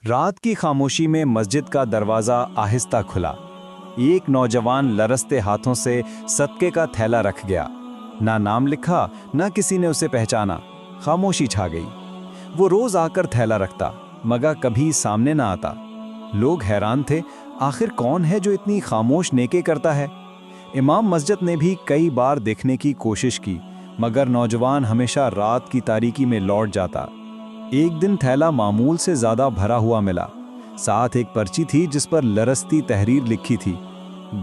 رات کی خاموشی میں مسجد کا دروازہ آہستہ کھلا۔ ایک نوجوان لرزتے ہاتھوں سے صدقے کا تھیلا رکھ گیا۔ نہ نام لکھا، نہ کسی نے اسے پہچانا۔ خاموشی چھا گئی۔ وہ روز آ کر تھیلا رکھتا، مگر کبھی سامنے نہ آتا۔ لوگ حیران تھے، آخر کون ہے جو اتنی خاموش نیکی کرتا ہے؟ امام مسجد نے بھی کئی بار دیکھنے کی کوشش کی، مگر نوجوان ہمیشہ رات کی تاریکی میں لوٹ جاتا۔ ایک دن تھیلا معمول سے زیادہ بھرا ہوا ملا۔ ساتھ ایک پرچی تھی جس پر لرزتی تحریر لکھی تھی: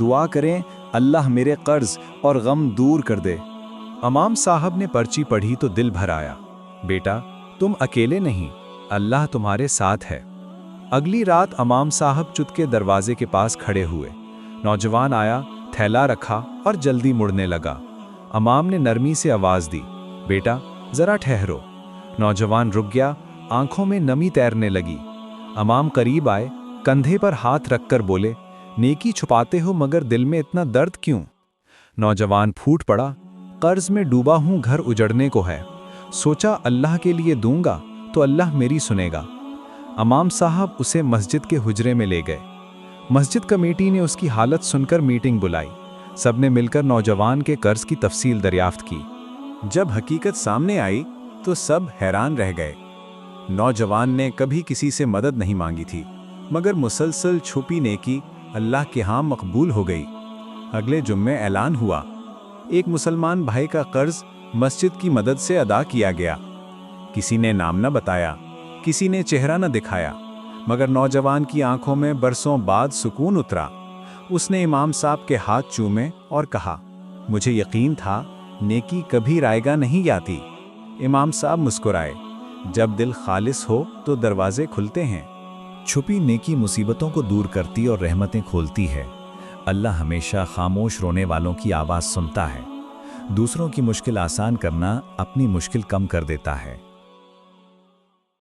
دعا کریں اللہ میرے قرض اور غم دور کر دے۔ امام صاحب نے پرچی پڑھی تو دل بھر آیا۔ بیٹا، تم اکیلے نہیں، اللہ تمہارے ساتھ ہے۔ اگلی رات امام صاحب چپکے دروازے کے پاس کھڑے ہوئے۔ نوجوان آیا، تھیلا رکھا اور جلدی مڑنے لگا۔ امام نے نرمی سے آواز دی: بیٹا ذرا ٹھہرو۔ نوجوان رک گیا، آنکھوں میں نمی تیرنے لگی۔ امام قریب آئے، کندھے پر ہاتھ رکھ کر بولے: نیکی چھپاتے ہو مگر دل میں اتنا درد کیوں؟ نوجوان پھوٹ پڑا: قرض میں ڈوبا ہوں، گھر اجڑنے کو ہے۔ سوچا اللہ کے لیے دوں گا تو اللہ میری سنے گا۔ امام صاحب اسے مسجد کے حجرے میں لے گئے۔ مسجد کمیٹی نے اس کی حالت سن کر میٹنگ بلائی۔ سب نے مل کر نوجوان کے قرض کی تفصیل دریافت کی۔ جب حقیقت سامنے آئی تو سب حیران رہ گئے۔ نوجوان نے کبھی کسی سے مدد نہیں مانگی تھی، مگر مسلسل چھپی نیکی اللہ کے ہاں مقبول ہو گئی۔ اگلے جمعے اعلان ہوا، ایک مسلمان بھائی کا قرض مسجد کی مدد سے ادا کیا گیا۔ کسی نے نام نہ بتایا، کسی نے چہرہ نہ دکھایا، مگر نوجوان کی آنکھوں میں برسوں بعد سکون اترا۔ اس نے امام صاحب کے ہاتھ چومے اور کہا: مجھے یقین تھا نیکی کبھی رائیگاں نہیں آتی۔ امام صاحب مسکرائے: جب دل خالص ہو تو دروازے کھلتے ہیں۔ چھپی نیکی مصیبتوں کو دور کرتی اور رحمتیں کھولتی ہے۔ اللہ ہمیشہ خاموش رونے والوں کی آواز سنتا ہے۔ دوسروں کی مشکل آسان کرنا اپنی مشکل کم کر دیتا ہے۔